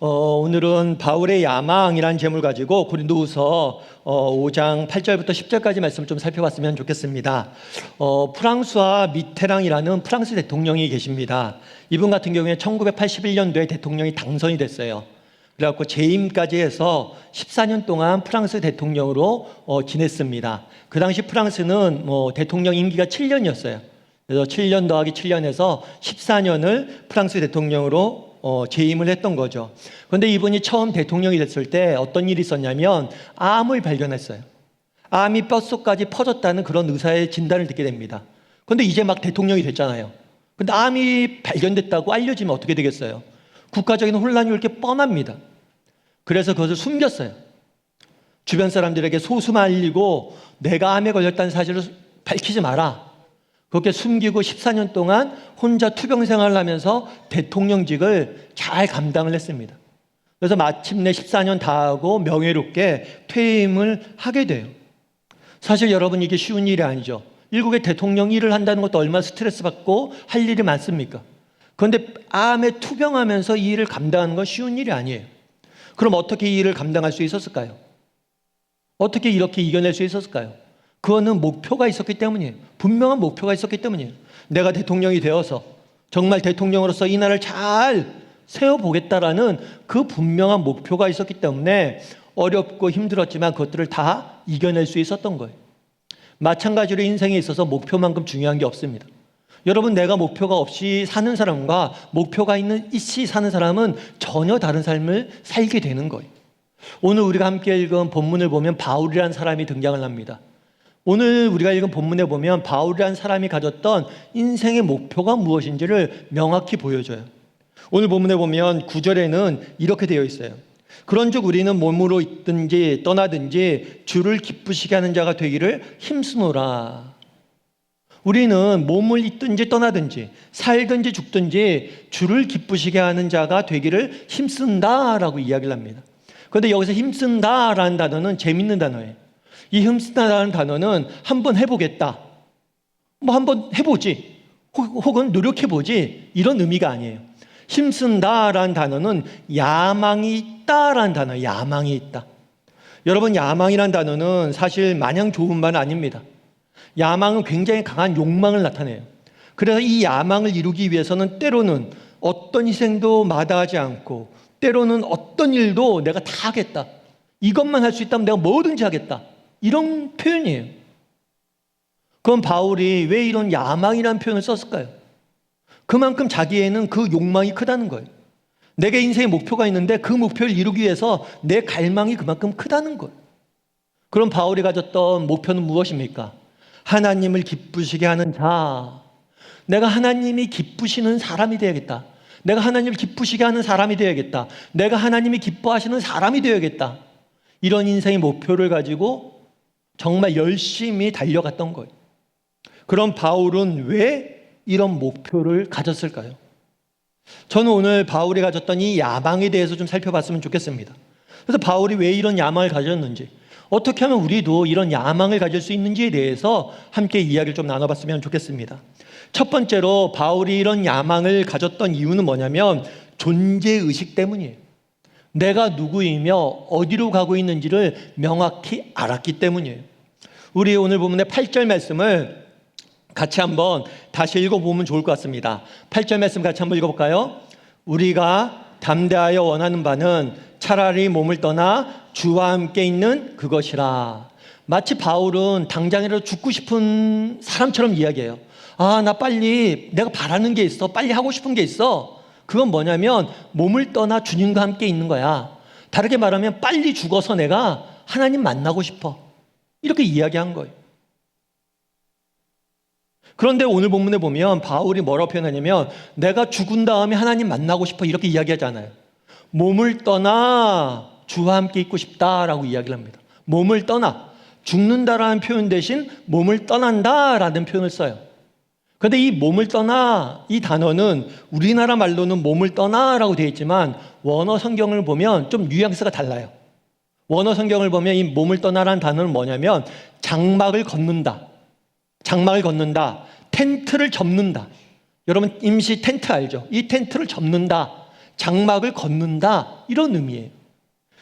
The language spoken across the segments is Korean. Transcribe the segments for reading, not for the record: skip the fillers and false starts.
오늘은 바울의 야망이라는 제목을 가지고 고린도후서 5장 8절부터 10절까지 말씀을 좀 살펴봤으면 좋겠습니다. 프랑스와 미테랑이라는 프랑스 대통령이 계십니다. 이분 같은 경우에 1981년도에 대통령이 당선이 됐어요. 그래갖고 재임까지 해서 14년 동안 프랑스 대통령으로 지냈습니다. 그 당시 프랑스는 대통령 임기가 7년이었어요. 그래서 7년 더하기 7년에서 14년을 프랑스 대통령으로 재임을 했던 거죠. 그런데 이분이 처음 대통령이 됐을 때 어떤 일이 있었냐면 암을 발견했어요. 암이 뼛속까지 퍼졌다는 그런 의사의 진단을 듣게 됩니다. 그런데 이제 막 대통령이 됐잖아요. 근데 암이 발견됐다고 알려지면 어떻게 되겠어요? 국가적인 혼란이 이렇게 뻔합니다. 그래서 그것을 숨겼어요. 주변 사람들에게 소수만 알리고 내가 암에 걸렸다는 사실을 밝히지 마라. 그렇게 숨기고 14년 동안 혼자 투병 생활을 하면서 대통령직을 잘 감당을 했습니다. 그래서 마침내 14년 다 하고 명예롭게 퇴임을 하게 돼요. 사실 여러분 이게 쉬운 일이 아니죠. 일국의 대통령 일을 한다는 것도 얼마나 스트레스 받고 할 일이 많습니까? 그런데 암에 투병하면서 이 일을 감당하는 건 쉬운 일이 아니에요. 그럼 어떻게 이 일을 감당할 수 있었을까요? 어떻게 이렇게 이겨낼 수 있었을까요? 그거는 목표가 있었기 때문이에요. 분명한 목표가 있었기 때문이에요. 내가 대통령이 되어서 정말 대통령으로서 이 나라를 잘 세워보겠다라는 그 분명한 목표가 있었기 때문에 어렵고 힘들었지만 그것들을 다 이겨낼 수 있었던 거예요. 마찬가지로 인생에 있어서 목표만큼 중요한 게 없습니다. 여러분, 내가 목표가 없이 사는 사람과 목표가 있이 사는 사람은 전혀 다른 삶을 살게 되는 거예요. 오늘 우리가 함께 읽은 본문을 보면 바울이라는 사람이 등장을 합니다. 오늘 우리가 읽은 본문에 보면 바울이라는 사람이 가졌던 인생의 목표가 무엇인지를 명확히 보여줘요. 오늘 본문에 보면 9절에는 이렇게 되어 있어요. 그런즉 우리는 몸으로 있든지 떠나든지 주를 기쁘시게 하는 자가 되기를 힘쓰노라. 우리는 몸을 있든지 떠나든지 살든지 죽든지 주를 기쁘시게 하는 자가 되기를 힘쓴다라고 이야기를 합니다. 그런데 여기서 힘쓴다라는 단어는 재밌는 단어예요. 이 힘쓴다라는 단어는 한번 해보겠다, 한번 해보지, 혹은 노력해보지, 이런 의미가 아니에요. 힘쓴다라는 단어는 야망이 있다라는 단어예요. 야망이 있다. 여러분, 야망이라는 단어는 사실 마냥 좋은 말은 아닙니다. 야망은 굉장히 강한 욕망을 나타내요. 그래서 이 야망을 이루기 위해서는 때로는 어떤 희생도 마다하지 않고 때로는 어떤 일도 내가 다 하겠다, 이것만 할 수 있다면 내가 뭐든지 하겠다, 이런 표현이에요. 그럼 바울이 왜 이런 야망이라는 표현을 썼을까요? 그만큼 자기에는 그 욕망이 크다는 거예요. 내게 인생의 목표가 있는데 그 목표를 이루기 위해서 내 갈망이 그만큼 크다는 거예요. 그럼 바울이 가졌던 목표는 무엇입니까? 하나님을 기쁘시게 하는 자. 내가 하나님이 기쁘시는 사람이 되어야겠다. 내가 하나님을 기쁘시게 하는 사람이 되어야겠다. 내가 하나님이 기뻐하시는 사람이 되어야겠다. 이런 인생의 목표를 가지고 정말 열심히 달려갔던 거예요. 그럼 바울은 왜 이런 목표를 가졌을까요? 저는 오늘 바울이 가졌던 이 야망에 대해서 좀 살펴봤으면 좋겠습니다. 그래서 바울이 왜 이런 야망을 가졌는지, 어떻게 하면 우리도 이런 야망을 가질 수 있는지에 대해서 함께 이야기를 좀 나눠봤으면 좋겠습니다. 첫 번째로 바울이 이런 야망을 가졌던 이유는 뭐냐면 존재의식 때문이에요. 내가 누구이며 어디로 가고 있는지를 명확히 알았기 때문이에요. 우리 오늘 본문의 8절 말씀을 같이 한번 다시 읽어보면 좋을 것 같습니다. 8절 말씀 같이 한번 읽어볼까요? 우리가 담대하여 원하는 바는 차라리 몸을 떠나 주와 함께 있는 그것이라. 마치 바울은 당장이라도 죽고 싶은 사람처럼 이야기해요. 나 빨리 내가 바라는 게 있어, 빨리 하고 싶은 게 있어. 그건 뭐냐면 몸을 떠나 주님과 함께 있는 거야. 다르게 말하면 빨리 죽어서 내가 하나님 만나고 싶어, 이렇게 이야기한 거예요. 그런데 오늘 본문에 보면 바울이 뭐라고 표현하냐면 내가 죽은 다음에 하나님 만나고 싶어, 이렇게 이야기하잖아요. 몸을 떠나 주와 함께 있고 싶다라고 이야기를 합니다. 몸을 떠나, 죽는다라는 표현 대신 몸을 떠난다라는 표현을 써요. 그런데 이 몸을 떠나, 이 단어는 우리나라 말로는 몸을 떠나라고 되어 있지만 원어 성경을 보면 좀 뉘앙스가 달라요. 원어 성경을 보면 이 몸을 떠나라는 단어는 뭐냐면 장막을 걷는다, 장막을 걷는다, 텐트를 접는다. 여러분 임시 텐트 알죠? 이 텐트를 접는다, 장막을 걷는다, 이런 의미예요.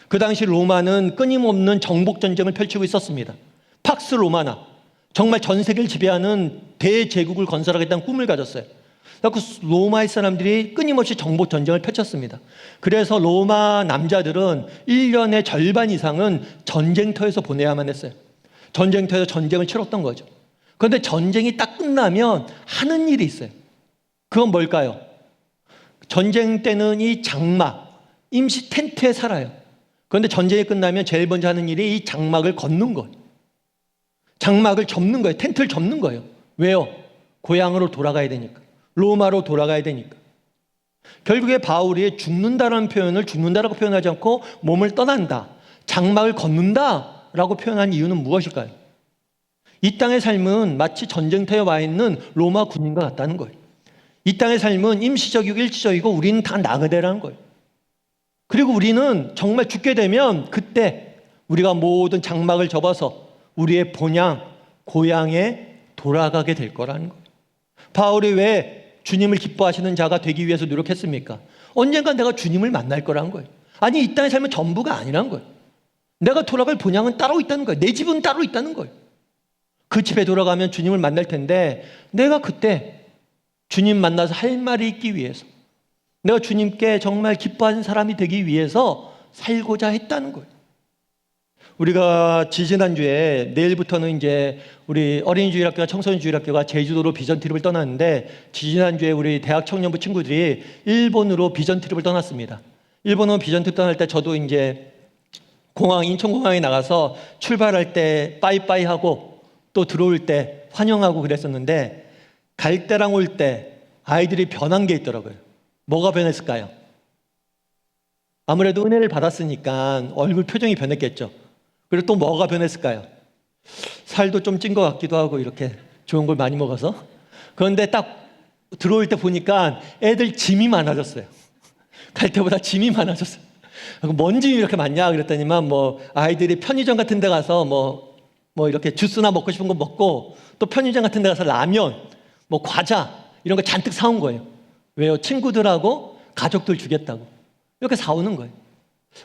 그 당시 로마는 끊임없는 정복 전쟁을 펼치고 있었습니다. 팍스 로마나, 정말 전 세계를 지배하는 대제국을 건설하겠다는 꿈을 가졌어요. 그 로마의 사람들이 끊임없이 정복 전쟁을 펼쳤습니다. 그래서 로마 남자들은 1년의 절반 이상은 전쟁터에서 보내야만 했어요. 전쟁터에서 전쟁을 치렀던 거죠. 그런데 전쟁이 딱 끝나면 하는 일이 있어요. 그건 뭘까요? 전쟁 때는 이 장막, 임시 텐트에 살아요. 그런데 전쟁이 끝나면 제일 먼저 하는 일이 이 장막을 걷는 거예요. 장막을 접는 거예요. 텐트를 접는 거예요. 왜요? 고향으로 돌아가야 되니까. 로마로 돌아가야 되니까. 결국에 바울이 죽는다라는 표현을 죽는다라고 표현하지 않고 몸을 떠난다, 장막을 걷는다라고 표현한 이유는 무엇일까요? 이 땅의 삶은 마치 전쟁터에 와 있는 로마 군인과 같다는 거예요. 이 땅의 삶은 임시적이고 일시적이고 우리는 다 나그네라는 거예요. 그리고 우리는 정말 죽게 되면 그때 우리가 모든 장막을 접어서 우리의 본향, 고향에 돌아가게 될 거라는 거예요. 바울이 왜 주님을 기뻐하시는 자가 되기 위해서 노력했습니까? 언젠가 내가 주님을 만날 거라는 거예요. 아니, 이 땅의 삶은 전부가 아니라는 거예요. 내가 돌아갈 본향은 따로 있다는 거예요. 내 집은 따로 있다는 거예요. 그 집에 돌아가면 주님을 만날 텐데 내가 그때 주님 만나서 할 말이 있기 위해서, 내가 주님께 정말 기뻐하는 사람이 되기 위해서 살고자 했다는 거예요. 우리가 지지난주에 내일부터는 이제 우리 어린이주일학교와 청소년주일학교가 제주도로 비전 트립을 떠났는데, 지지난주에 우리 대학 청년부 친구들이 일본으로 비전 트립을 떠났습니다. 일본으로 비전 트립 떠날 때 저도 이제 인천공항에 나가서 출발할 때 빠이빠이 하고 또 들어올 때 환영하고 그랬었는데, 갈 때랑 올 때 아이들이 변한 게 있더라고요. 뭐가 변했을까요? 아무래도 은혜를 받았으니까 얼굴 표정이 변했겠죠. 그리고 또 뭐가 변했을까요? 살도 좀 찐 것 같기도 하고, 이렇게 좋은 걸 많이 먹어서. 그런데 딱 들어올 때 보니까 애들 짐이 많아졌어요. 갈 때보다 짐이 많아졌어요. 뭔 짐이 이렇게 많냐 그랬더니만, 아이들이 편의점 같은 데 가서 이렇게 주스나 먹고 싶은 거 먹고, 또 편의점 같은 데 가서 라면, 과자 이런 거 잔뜩 사온 거예요. 왜요? 친구들하고 가족들 주겠다고. 이렇게 사오는 거예요.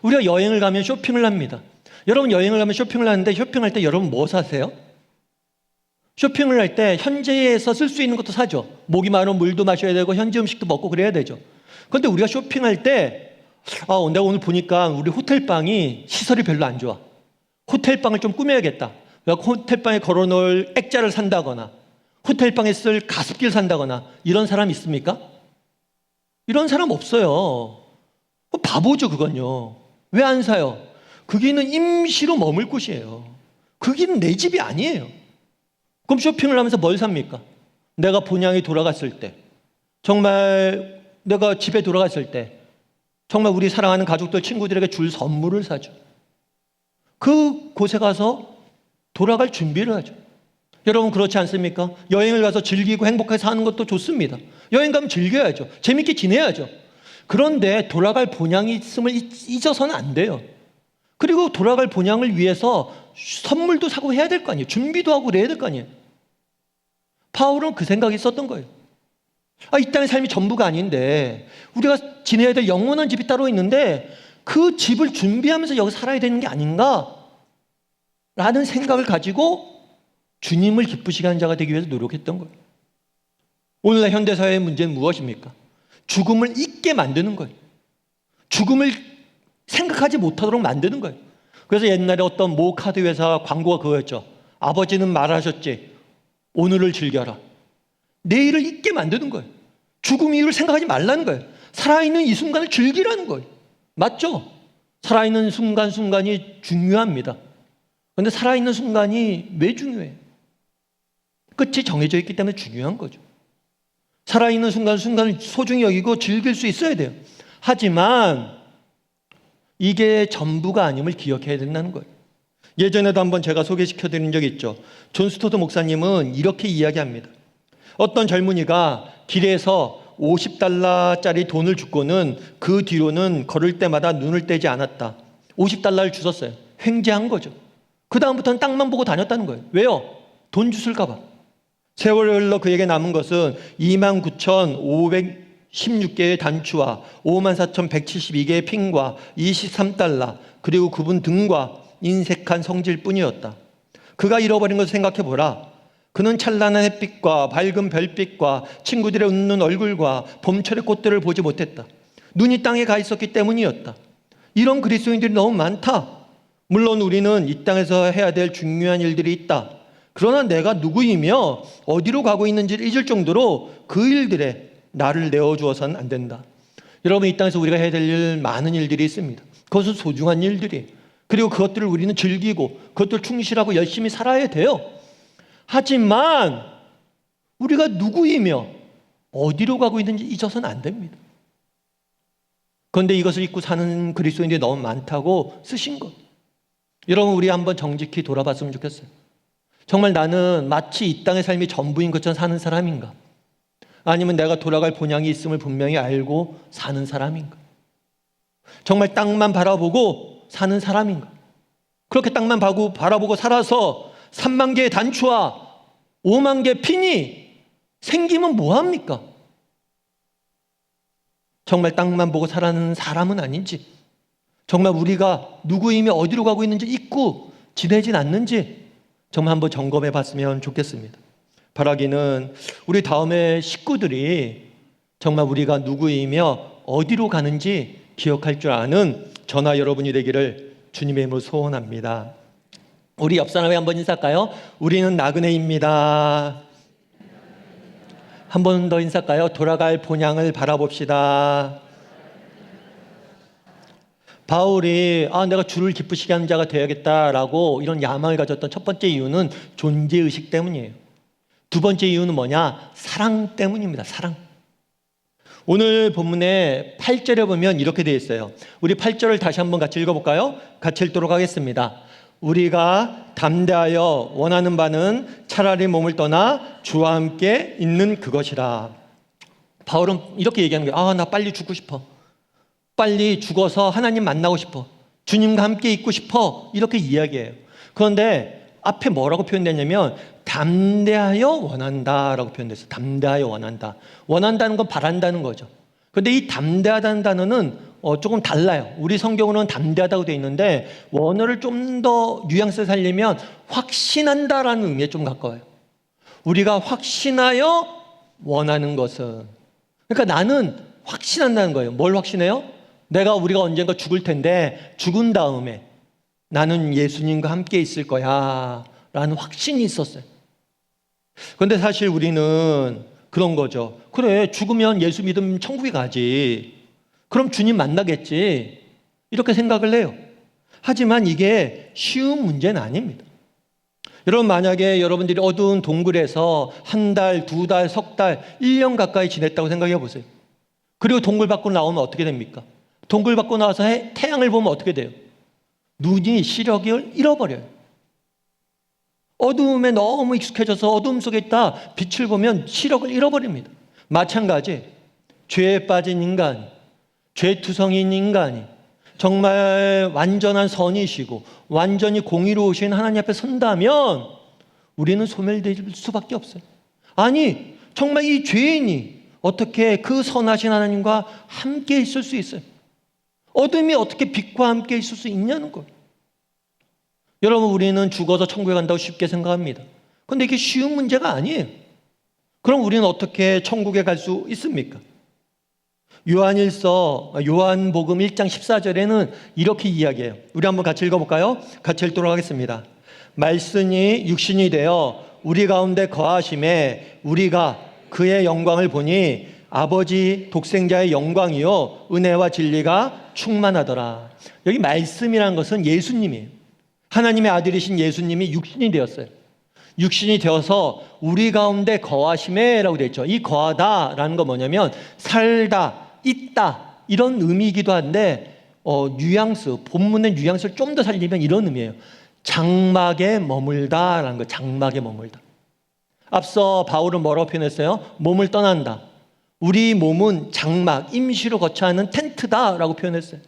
우리가 여행을 가면 쇼핑을 합니다. 여러분, 여행을 가면 쇼핑을 하는데, 쇼핑할 때 여러분 뭐 사세요? 쇼핑을 할 때 현지에서 쓸 수 있는 것도 사죠. 목이 마르면 물도 마셔야 되고 현지 음식도 먹고 그래야 되죠. 그런데 우리가 쇼핑할 때 내가 오늘 보니까 우리 호텔방이 시설이 별로 안 좋아. 호텔방을 좀 꾸며야겠다. 호텔방에 걸어놓을 액자를 산다거나 호텔방에 쓸 가습기를 산다거나, 이런 사람 있습니까? 이런 사람 없어요. 바보죠, 그건요. 왜 안 사요? 거기는 임시로 머물 곳이에요. 거기는 내 집이 아니에요. 그럼 쇼핑을 하면서 뭘 삽니까? 내가 본향에 돌아갔을 때, 정말 내가 집에 돌아갔을 때 정말 우리 사랑하는 가족들, 친구들에게 줄 선물을 사죠. 그 곳에 가서 돌아갈 준비를 하죠. 여러분, 그렇지 않습니까? 여행을 가서 즐기고 행복하게 사는 것도 좋습니다. 여행 가면 즐겨야죠. 재밌게 지내야죠. 그런데 돌아갈 본향이 있음을 잊어서는 안 돼요. 그리고 돌아갈 본향을 위해서 선물도 사고 해야 될 거 아니에요. 준비도 하고 그래야 될 거 아니에요. 바울은 그 생각이 있었던 거예요. 이 땅의 삶이 전부가 아닌데, 우리가 지내야 될 영원한 집이 따로 있는데 그 집을 준비하면서 여기 살아야 되는 게 아닌가 라는 생각을 가지고 주님을 기쁘시게 하는 자가 되기 위해서 노력했던 거예요. 오늘날 현대사회의 문제는 무엇입니까? 죽음을 잊게 만드는 거예요. 죽음을 생각하지 못하도록 만드는 거예요. 그래서 옛날에 어떤 모 카드 회사 광고가 그거였죠. 아버지는 말하셨지, 오늘을 즐겨라. 내일을 잊게 만드는 거예요. 죽음 이유를 생각하지 말라는 거예요. 살아있는 이 순간을 즐기라는 거예요. 맞죠? 살아있는 순간순간이 중요합니다. 그런데 살아있는 순간이 왜 중요해요? 끝이 정해져 있기 때문에 중요한 거죠. 살아있는 순간순간을 소중히 여기고 즐길 수 있어야 돼요. 하지만 이게 전부가 아님을 기억해야 된다는 거예요. 예전에도 한번 제가 소개시켜드린 적이 있죠. 존 스토드 목사님은 이렇게 이야기합니다. 어떤 젊은이가 길에서 $50짜리 돈을 주고는 그 뒤로는 걸을 때마다 눈을 떼지 않았다. $50를 주셨어요. 횡재한 거죠. 그 다음부터는 땅만 보고 다녔다는 거예요. 왜요? 돈 주술까 봐. 세월이 흘러 그에게 남은 것은 16개의 단추와 54,172개의 핀과 23달러 그리고 그분 등과 인색한 성질뿐이었다. 그가 잃어버린 것을 생각해보라. 그는 찬란한 햇빛과 밝은 별빛과 친구들의 웃는 얼굴과 봄철의 꽃들을 보지 못했다. 눈이 땅에 가 있었기 때문이었다. 이런 그리스도인들이 너무 많다. 물론 우리는 이 땅에서 해야 될 중요한 일들이 있다. 그러나 내가 누구이며 어디로 가고 있는지를 잊을 정도로 그 일들에 나를 내어주어서는 안 된다. 여러분, 이 땅에서 우리가 해야 될 일, 많은 일들이 있습니다. 그것은 소중한 일들이. 그리고 그것들을 우리는 즐기고 그것들 충실하고 열심히 살아야 돼요. 하지만 우리가 누구이며 어디로 가고 있는지 잊어서는 안 됩니다. 그런데 이것을 잊고 사는 그리스도인들이 너무 많다고 쓰신 것. 여러분, 우리 한번 정직히 돌아봤으면 좋겠어요. 정말 나는 마치 이 땅의 삶이 전부인 것처럼 사는 사람인가? 아니면 내가 돌아갈 본향이 있음을 분명히 알고 사는 사람인가? 정말 땅만 바라보고 사는 사람인가? 그렇게 땅만 바라보고 살아서 3만 개의 단추와 5만 개의 핀이 생기면 뭐합니까? 정말 땅만 보고 살아가는 사람은 아닌지, 정말 우리가 누구이며 어디로 가고 있는지 잊고 지내진 않는지 정말 한번 점검해 봤으면 좋겠습니다. 바라기는 우리 다음에 식구들이 정말 우리가 누구이며 어디로 가는지 기억할 줄 아는 저나 여러분이 되기를 주님의 이름으로 소원합니다. 우리 옆 사람에 한번 인사할까요? 우리는 나그네입니다. 한 번 더 인사할까요? 돌아갈 본향을 바라봅시다. 바울이 내가 주를 기쁘시게 하는 자가 되어야겠다라고 이런 야망을 가졌던 첫 번째 이유는 존재의식 때문이에요. 두 번째 이유는 뭐냐? 사랑 때문입니다. 사랑. 오늘 본문의 8절에 보면 이렇게 되어 있어요. 우리 8절을 다시 한번 같이 읽어볼까요? 같이 읽도록 하겠습니다. 우리가 담대하여 원하는 바는 차라리 몸을 떠나 주와 함께 있는 그것이라. 바울은 이렇게 얘기하는 거예요. 나 빨리 죽고 싶어. 빨리 죽어서 하나님 만나고 싶어. 주님과 함께 있고 싶어. 이렇게 이야기해요. 그런데 앞에 뭐라고 표현되냐면 담대하여 원한다라고 표현됐어요. 담대하여 원한다. 원한다는 건 바란다는 거죠. 그런데 이 담대하다는 단어는 조금 달라요. 우리 성경으로는 담대하다고 되어 있는데 원어를 좀 더 뉘앙스 살리면 확신한다라는 의미에 좀 가까워요. 우리가 확신하여 원하는 것은, 그러니까 나는 확신한다는 거예요. 뭘 확신해요? 우리가 언젠가 죽을 텐데 죽은 다음에 나는 예수님과 함께 있을 거야 라는 확신이 있었어요. 그런데 사실 우리는 그런 거죠. 그래, 죽으면 예수 믿으면 천국에 가지. 그럼 주님 만나겠지. 이렇게 생각을 해요. 하지만 이게 쉬운 문제는 아닙니다. 여러분, 만약에 여러분들이 어두운 동굴에서 한 달, 두 달, 석 달, 1년 가까이 지냈다고 생각해 보세요. 그리고 동굴 밖으로 나오면 어떻게 됩니까? 동굴 밖으로 나와서 태양을 보면 어떻게 돼요? 눈이 시력을 잃어버려요. 어두움에 너무 익숙해져서 어두움 속에 있다 빛을 보면 시력을 잃어버립니다. 마찬가지, 죄에 빠진 인간, 죄투성인 인간이 정말 완전한 선이시고 완전히 공의로우신 하나님 앞에 선다면 우리는 소멸될 수밖에 없어요. 아니, 정말 이 죄인이 어떻게 그 선하신 하나님과 함께 있을 수 있어요? 어둠이 어떻게 빛과 함께 있을 수 있냐는 거예요. 여러분, 우리는 죽어서 천국에 간다고 쉽게 생각합니다. 그런데 이게 쉬운 문제가 아니에요. 그럼 우리는 어떻게 천국에 갈 수 있습니까? 요한복음 1장 14절에는 이렇게 이야기해요. 우리 한번 같이 읽어볼까요? 같이 읽도록 하겠습니다. 말씀이 육신이 되어 우리 가운데 거하심에 우리가 그의 영광을 보니 아버지 독생자의 영광이요 은혜와 진리가 충만하더라. 여기 말씀이라는 것은 예수님이에요. 하나님의 아들이신 예수님이 육신이 되었어요. 육신이 되어서 우리 가운데 거하심에 라고 되어 있죠. 이 거하다라는 건 뭐냐면 살다, 있다 이런 의미이기도 한데 본문의 뉘앙스를 좀 더 살리면 이런 의미예요. 장막에 머물다라는 거. 장막에 머물다. 앞서 바울은 뭐라고 표현했어요? 몸을 떠난다. 우리 몸은 장막, 임시로 거처하는 텐트다라고 표현했어요.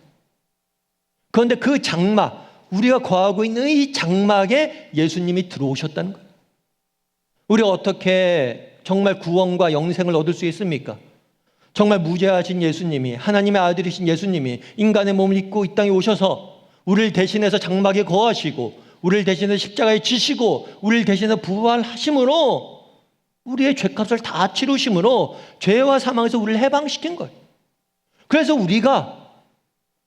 그런데 그 장막, 우리가 거하고 있는 이 장막에 예수님이 들어오셨다는 거예요. 우리가 어떻게 정말 구원과 영생을 얻을 수 있습니까? 정말 무죄하신 예수님이, 하나님의 아들이신 예수님이 인간의 몸을 입고 이 땅에 오셔서 우리를 대신해서 장막에 거하시고 우리를 대신해서 십자가에 지시고 우리를 대신해서 부활하심으로 우리의 죄값을 다 치르심으로 죄와 사망에서 우리를 해방시킨 거예요. 그래서 우리가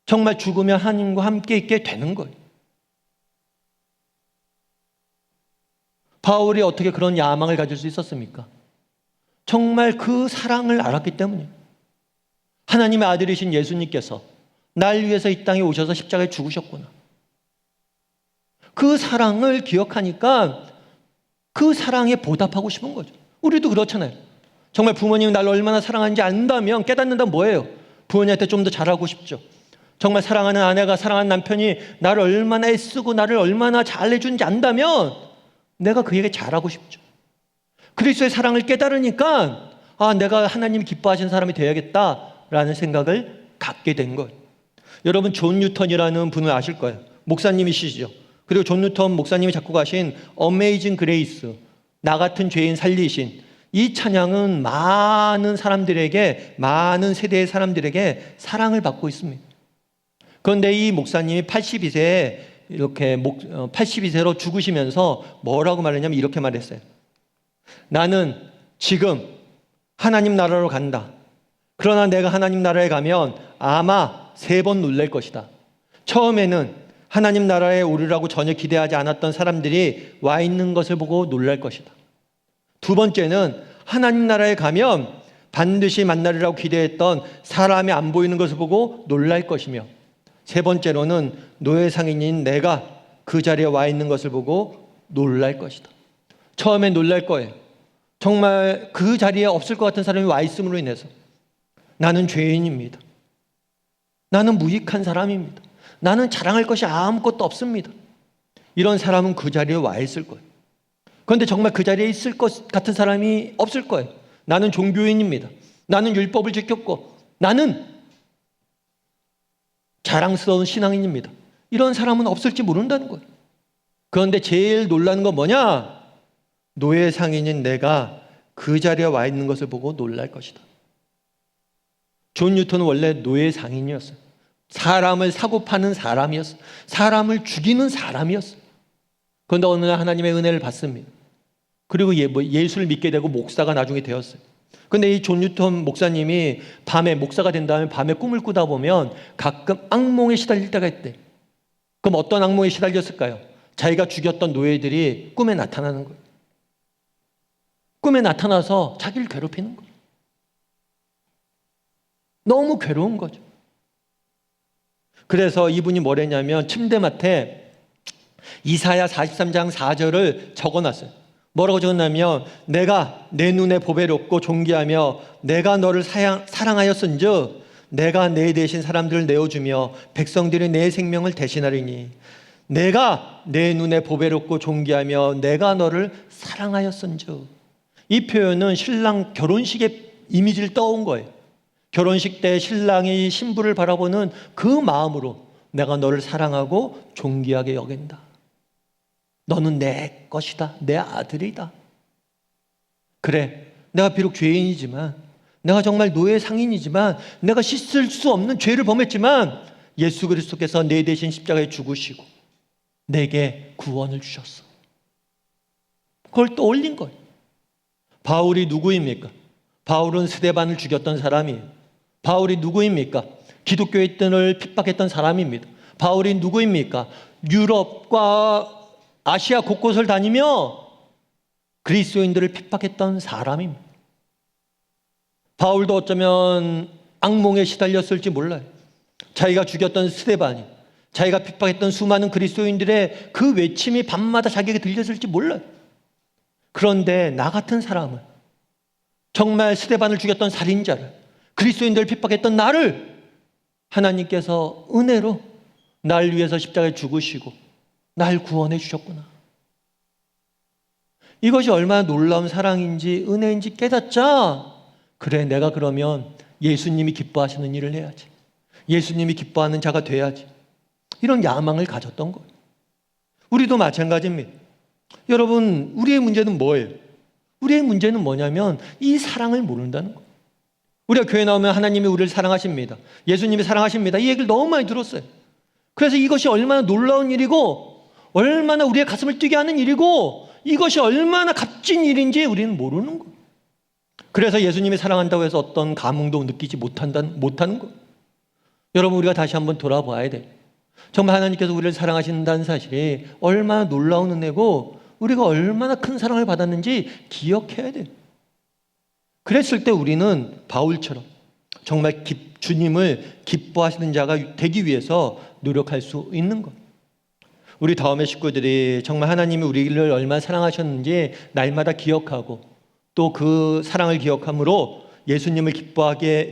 정말 죽으면 하나님과 함께 있게 되는 거예요. 바울이 어떻게 그런 야망을 가질 수 있었습니까? 정말 그 사랑을 알았기 때문이에요. 하나님의 아들이신 예수님께서 날 위해서 이 땅에 오셔서 십자가에 죽으셨구나. 그 사랑을 기억하니까 그 사랑에 보답하고 싶은 거죠. 우리도 그렇잖아요. 정말 부모님이 나를 얼마나 사랑하는지 안다면, 깨닫는다면 뭐예요? 부모님한테 좀 더 잘하고 싶죠. 정말 사랑하는 아내가, 사랑하는 남편이 나를 얼마나 애쓰고 나를 얼마나 잘해주는지 안다면 내가 그에게 잘하고 싶죠. 그리스도의 사랑을 깨달으니까 내가 하나님이 기뻐하시는 사람이 되어야겠다라는 생각을 갖게 된 거예요. 여러분, 존 뉴턴이라는 분을 아실 거예요. 목사님이시죠. 그리고 존 뉴턴 목사님이 작곡하신 어메이징 그레이스, 나 같은 죄인 살리신, 이 찬양은 많은 사람들에게, 많은 세대의 사람들에게 사랑을 받고 있습니다. 그런데 이 목사님이 82세에 이렇게 82세로 죽으시면서 뭐라고 말했냐면 이렇게 말했어요. 나는 지금 하나님 나라로 간다. 그러나 내가 하나님 나라에 가면 아마 3번 놀랄 것이다. 처음에는 하나님 나라에 오르라고 전혀 기대하지 않았던 사람들이 와 있는 것을 보고 놀랄 것이다. 두 번째는 하나님 나라에 가면 반드시 만나리라고 기대했던 사람이 안 보이는 것을 보고 놀랄 것이며, 세 번째로는 노예 상인인 내가 그 자리에 와 있는 것을 보고 놀랄 것이다. 처음에 놀랄 거예요. 정말 그 자리에 없을 것 같은 사람이 와 있음으로 인해서 나는 죄인입니다. 나는 무익한 사람입니다. 나는 자랑할 것이 아무것도 없습니다. 이런 사람은 그 자리에 와 있을 거예요. 그런데 정말 그 자리에 있을 것 같은 사람이 없을 거예요. 나는 종교인입니다. 나는 율법을 지켰고 나는 자랑스러운 신앙인입니다. 이런 사람은 없을지 모른다는 거예요. 그런데 제일 놀라는 건 뭐냐? 노예 상인인 내가 그 자리에 와 있는 것을 보고 놀랄 것이다. 존 뉴턴은 원래 노예 상인이었어요. 사람을 사고 파는 사람이었어요. 사람을 죽이는 사람이었어요. 그런데 어느 날 하나님의 은혜를 받습니다. 그리고 예수를 믿게 되고 목사가 나중에 되었어요. 그런데 이 존 뉴턴 목사님이 밤에, 목사가 된 다음에 밤에 꿈을 꾸다 보면 가끔 악몽에 시달릴 때가 있대. 그럼 어떤 악몽에 시달렸을까요? 자기가 죽였던 노예들이 꿈에 나타나는 거예요. 꿈에 나타나서 자기를 괴롭히는 거예요. 너무 괴로운 거죠. 그래서 이분이 뭐랬냐면 침대맡에 이사야 43장 4절을 적어놨어요. 뭐라고 적었냐면 내가 내 눈에 보배롭고 존귀하며 내가 너를 사랑하였은즉 내가 내 대신 사람들을 내어주며 백성들이 내 생명을 대신하리니 내가 내 눈에 보배롭고 존귀하며 내가 너를 사랑하였은즉. 이 표현은 신랑 결혼식의 이미지를 떠온 거예요. 결혼식 때 신랑이 신부를 바라보는 그 마음으로 내가 너를 사랑하고 존귀하게 여긴다. 너는 내 것이다. 내 아들이다. 그래, 내가 비록 죄인이지만, 내가 정말 노예 상인이지만, 내가 씻을 수 없는 죄를 범했지만 예수 그리스도께서 내 대신 십자가에 죽으시고 내게 구원을 주셨어. 그걸 떠올린 거예요. 바울이 누구입니까? 바울은 스데반을 죽였던 사람이에요. 바울이 누구입니까? 기독교의 끈을 핍박했던 사람입니다. 바울이 누구입니까? 유럽과 아시아 곳곳을 다니며 그리스도인들을 핍박했던 사람입니다. 바울도 어쩌면 악몽에 시달렸을지 몰라요. 자기가 죽였던 스데반이, 자기가 핍박했던 수많은 그리스도인들의 그 외침이 밤마다 자기에게 들렸을지 몰라요. 그런데 나 같은 사람은, 정말 스데반을 죽였던 살인자를, 그리스도인들을 핍박했던 나를 하나님께서 은혜로 날 위해서 십자가에 죽으시고 날 구원해 주셨구나. 이것이 얼마나 놀라운 사랑인지 은혜인지 깨닫자. 그래, 내가 그러면 예수님이 기뻐하시는 일을 해야지. 예수님이 기뻐하는 자가 돼야지. 이런 야망을 가졌던 거예요. 우리도 마찬가지입니다. 여러분, 우리의 문제는 뭐예요? 우리의 문제는 뭐냐면 이 사랑을 모른다는 거예요. 우리가 교회 나오면 하나님이 우리를 사랑하십니다, 예수님이 사랑하십니다, 이 얘기를 너무 많이 들었어요. 그래서 이것이 얼마나 놀라운 일이고 얼마나 우리의 가슴을 뛰게 하는 일이고 이것이 얼마나 값진 일인지 우리는 모르는 거예요. 그래서 예수님이 사랑한다고 해서 어떤 감흥도 느끼지 못하는 거예요. 여러분, 우리가 다시 한번 돌아봐야 돼요. 정말 하나님께서 우리를 사랑하신다는 사실이 얼마나 놀라운 은혜고 우리가 얼마나 큰 사랑을 받았는지 기억해야 돼요. 그랬을 때 우리는 바울처럼 정말 주님을 기뻐하시는 자가 되기 위해서 노력할 수 있는 것. 우리 다음의 식구들이 정말 하나님이 우리를 얼마나 사랑하셨는지 날마다 기억하고 또 그 사랑을 기억함으로 예수님을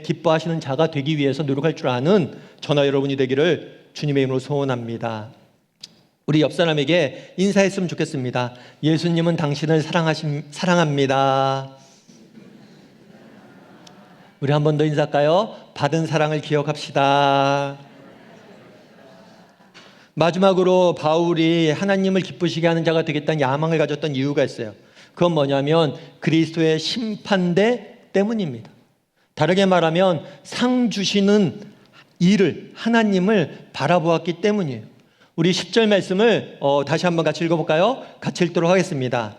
기뻐하시는 자가 되기 위해서 노력할 줄 아는 저나 여러분이 되기를 주님의 이름으로 소원합니다. 우리 옆 사람에게 인사했으면 좋겠습니다. 예수님은 당신을 사랑합니다. 우리 한 번 더 인사할까요? 받은 사랑을 기억합시다. 마지막으로 바울이 하나님을 기쁘시게 하는 자가 되겠다는 야망을 가졌던 이유가 있어요. 그건 뭐냐면 그리스도의 심판대 때문입니다. 다르게 말하면 상 주시는 일을, 하나님을 바라보았기 때문이에요. 우리 10절 말씀을 다시 한번 같이 읽어볼까요? 같이 읽도록 하겠습니다.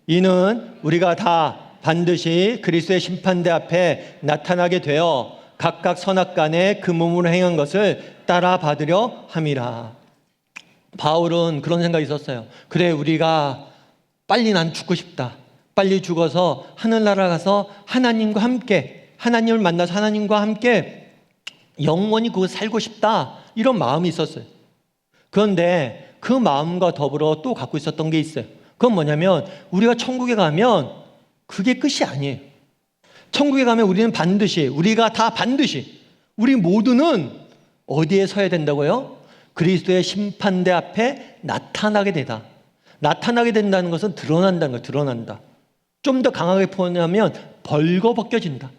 이는 우리가 다 반드시 그리스도의 심판대 앞에 나타나게 되어 각각 선악간에 그 몸으로 행한 것을 따라 받으려 함이라. 바울은 그런 생각이 있었어요. 그래, 우리가 빨리 난 죽고 싶다. 빨리 죽어서 하늘나라 가서 하나님과 함께, 하나님을 만나서 하나님과 함께 영원히 그거 살고 싶다. 이런 마음이 있었어요. 그런데 그 마음과 더불어 또 갖고 있었던 게 있어요. 그건 뭐냐면 우리가 천국에 가면 그게 끝이 아니에요. 천국에 가면 우리는 반드시, 우리가 다 반드시, 우리 모두는 어디에 서야 된다고요? 그리스도의 심판대 앞에 나타나게 되다. 나타나게 된다는 것은 드러난다는 거예요. 드러난다. 좀 더 강하게 표현하면 벌거벗겨진다.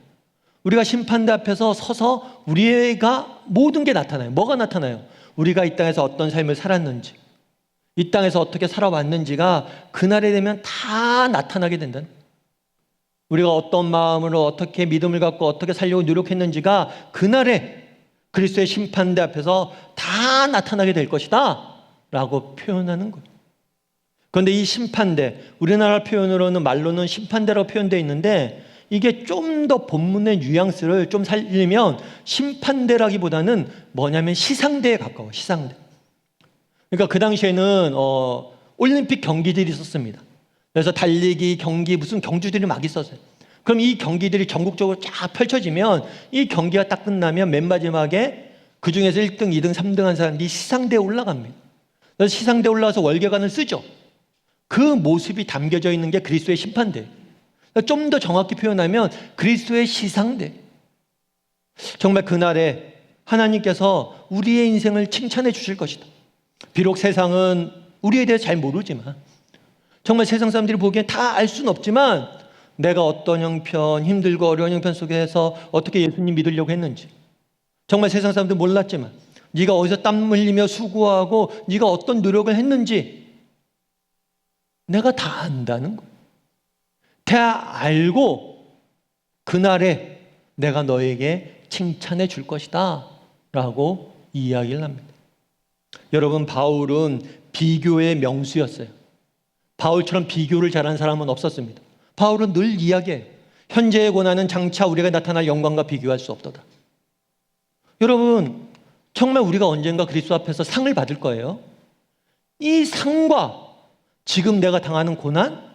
우리가 심판대 앞에서 서서 우리가 모든 게 나타나요. 뭐가 나타나요? 우리가 이 땅에서 어떤 삶을 살았는지, 이 땅에서 어떻게 살아왔는지가 그날에 되면 다 나타나게 된다는 거예요. 우리가 어떤 마음으로 어떻게 믿음을 갖고 어떻게 살려고 노력했는지가 그날에 그리스도의 심판대 앞에서 다 나타나게 될 것이다 라고 표현하는 거예요. 그런데 이 심판대, 우리나라 표현으로는 말로는 심판대라고 표현되어 있는데 이게 좀 더 본문의 뉘앙스를 좀 살리면 심판대라기보다는 뭐냐면 시상대에 가까워. 시상대. 그러니까 그 당시에는 올림픽 경기들이 있었습니다. 그래서 달리기, 경기, 무슨 경주들이 막 있었어요. 그럼 이 경기들이 전국적으로 쫙 펼쳐지면 이 경기가 딱 끝나면 맨 마지막에 그 중에서 1등, 2등, 3등 한 사람들이 시상대에 올라갑니다. 그래서 시상대에 올라와서 월계관을 쓰죠. 그 모습이 담겨져 있는 게 그리스도의 심판대. 좀 더 정확히 표현하면 그리스도의 시상대. 정말 그날에 하나님께서 우리의 인생을 칭찬해 주실 것이다. 비록 세상은 우리에 대해서 잘 모르지만, 정말 세상 사람들이 보기엔 다 알 수는 없지만 내가 어떤 형편, 힘들고 어려운 형편 속에서 어떻게 예수님 믿으려고 했는지, 정말 세상 사람들 몰랐지만 네가 어디서 땀 흘리며 수고하고 네가 어떤 노력을 했는지 내가 다 안다는 거예요. 다 알고 그날에 내가 너에게 칭찬해 줄 것이다 라고 이야기를 합니다. 여러분, 바울은 비교의 명수였어요. 바울처럼 비교를 잘하는 사람은 없었습니다. 바울은 늘 이야기해요. 현재의 고난은 장차 우리가 나타날 영광과 비교할 수 없도다. 여러분, 정말 우리가 언젠가 그리스도 앞에서 상을 받을 거예요. 이 상과 지금 내가 당하는 고난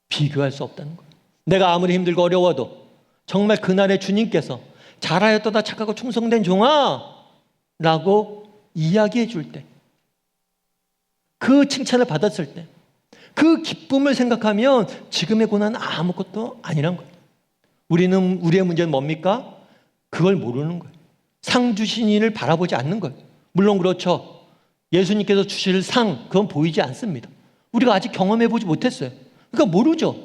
비교할 수 없다는 거예요. 내가 아무리 힘들고 어려워도 정말 그날에 주님께서 잘하였도다 착하고 충성된 종아 라고 이야기해 줄 때, 그 칭찬을 받았을 때 그 기쁨을 생각하면 지금의 고난은 아무것도 아니란 거예요. 우리의 문제는 뭡니까? 그걸 모르는 거예요. 상 주신 이를 바라보지 않는 거예요. 물론 그렇죠. 예수님께서 주실 상, 그건 보이지 않습니다. 우리가 아직 경험해보지 못했어요. 그러니까 모르죠.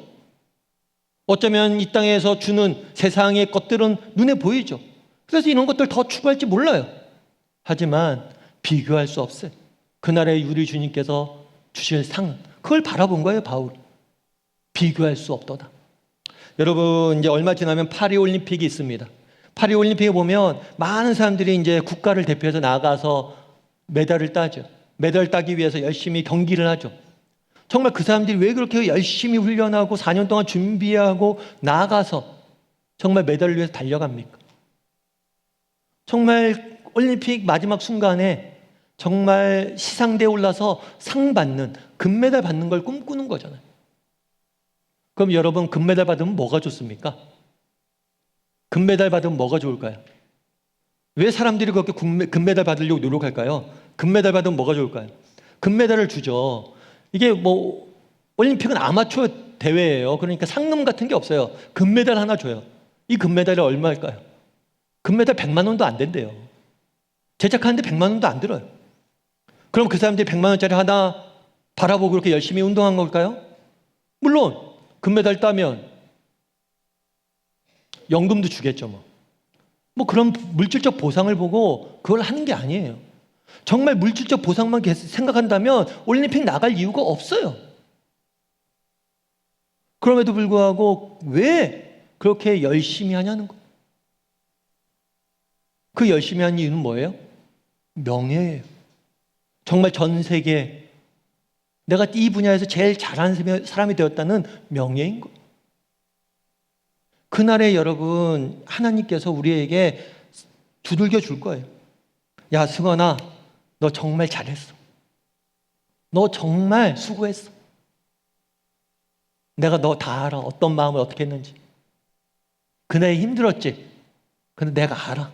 어쩌면 이 땅에서 주는 세상의 것들은 눈에 보이죠. 그래서 이런 것들 더 추구할지 몰라요. 하지만 비교할 수 없어요. 그날에 우리 주님께서 주실 상, 그걸 바라본 거예요, 바울. 비교할 수 없도다. 여러분 이제 얼마 지나면 파리 올림픽이 있습니다. 파리 올림픽에 보면 많은 사람들이 이제 국가를 대표해서 나가서 메달을 따죠. 메달 따기 위해서 열심히 경기를 하죠. 정말 그 사람들이 왜 그렇게 열심히 훈련하고 4년 동안 준비하고 나가서 정말 메달을 위해서 달려갑니까? 정말 올림픽 마지막 순간에 정말 시상대에 올라서 상 받는, 금메달 받는 걸 꿈꾸는 거잖아요. 그럼 여러분 금메달 받으면 뭐가 좋습니까? 금메달 받으면 뭐가 좋을까요? 왜 사람들이 그렇게 금메달 받으려고 노력할까요? 금메달 받으면 뭐가 좋을까요? 금메달을 주죠. 이게 뭐 올림픽은 아마추어 대회예요. 그러니까 상금 같은 게 없어요. 금메달 하나 줘요. 이 금메달이 얼마일까요? 금메달 100만 원도 안 된대요. 제작하는데 100만 원도 안 들어요. 그럼 그 사람들이 100만 원짜리 하나 바라보고 그렇게 열심히 운동한 걸까요? 물론 금메달 따면 연금도 주겠죠. 뭐 그런 물질적 보상을 보고 그걸 하는 게 아니에요. 정말 물질적 보상만 생각한다면 올림픽 나갈 이유가 없어요. 그럼에도 불구하고 왜 그렇게 열심히 하냐는 거예요. 그 열심히 하는 이유는 뭐예요? 명예예요. 정말 전 세계에 내가 이 분야에서 제일 잘하는 사람이 되었다는 명예인 거예요. 그날에 여러분 하나님께서 우리에게 두들겨 줄 거예요. 야 승원아, 너 정말 잘했어. 너 정말 수고했어. 내가 너 다 알아. 어떤 마음을 어떻게 했는지. 그날 힘들었지. 근데 내가 알아.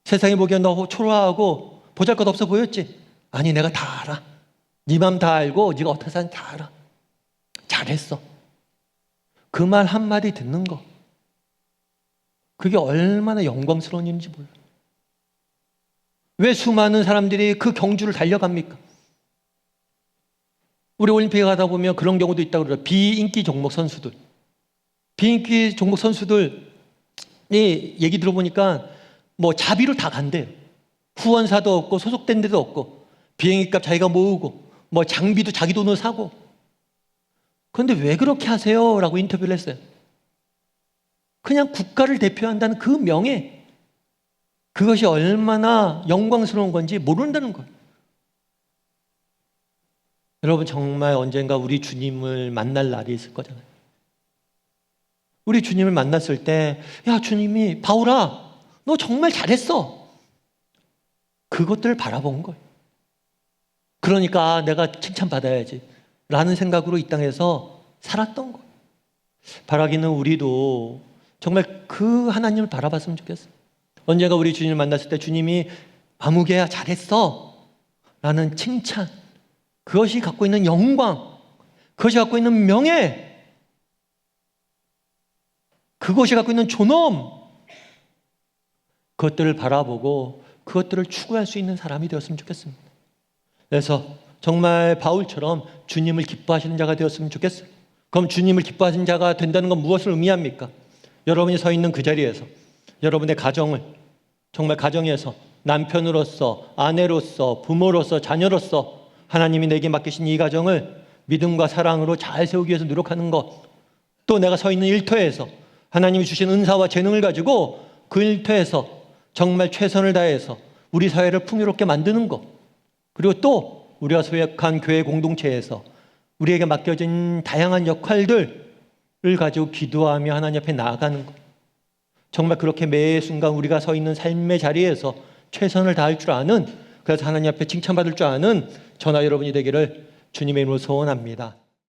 세상이 보기엔 너 초라하고 보잘것없어 보였지. 아니 내가 다 알아. 네 마음 다 알고 네가 어떻게 사는지 다 알아. 잘했어. 그 말 한마디 듣는 거, 그게 얼마나 영광스러운 일인지 몰라요. 왜 수많은 사람들이 그 경주를 달려갑니까? 우리 올림픽에 가다 보면 그런 경우도 있다고 그래요. 비인기 종목 선수들. 비인기 종목 선수들이 얘기 들어보니까 뭐 자비로 다 간대요. 후원사도 없고 소속된 데도 없고 비행기값 자기가 모으고 뭐 장비도 자기 돈으로 사고. 그런데 왜 그렇게 하세요? 라고 인터뷰를 했어요. 그냥 국가를 대표한다는 그 명예, 그것이 얼마나 영광스러운 건지 모른다는 거예요. 여러분 정말 언젠가 우리 주님을 만날 날이 있을 거잖아요. 우리 주님을 만났을 때 야 주님이 바울아 너 정말 잘했어. 그것들을 바라본 거예요. 그러니까 내가 칭찬받아야지 라는 생각으로 이 땅에서 살았던 거예요. 바라기는 우리도 정말 그 하나님을 바라봤으면 좋겠어요. 언젠가 우리 주님을 만났을 때 주님이 아무개야 잘했어 라는 칭찬, 그것이 갖고 있는 영광, 그것이 갖고 있는 명예, 그것이 갖고 있는 존엄, 그것들을 바라보고 그것들을 추구할 수 있는 사람이 되었으면 좋겠습니다. 그래서 정말 바울처럼 주님을 기뻐하시는 자가 되었으면 좋겠어요. 그럼 주님을 기뻐하시는 자가 된다는 건 무엇을 의미합니까? 여러분이 서 있는 그 자리에서 여러분의 가정을, 정말 가정에서 남편으로서, 아내로서, 부모로서, 자녀로서 하나님이 내게 맡기신 이 가정을 믿음과 사랑으로 잘 세우기 위해서 노력하는 것, 또 내가 서 있는 일터에서 하나님이 주신 은사와 재능을 가지고 그 일터에서 정말 최선을 다해서 우리 사회를 풍요롭게 만드는 것, 그리고 또 우리가 소속한 교회 공동체에서 우리에게 맡겨진 다양한 역할들을 가지고 기도하며 하나님 앞에 나아가는 것, 정말 그렇게 매 순간 우리가 서 있는 삶의 자리에서 최선을 다할 줄 아는, 그래서 하나님 앞에 칭찬받을 줄 아는 저나 여러분이 되기를 주님의 이름으로 소원합니다.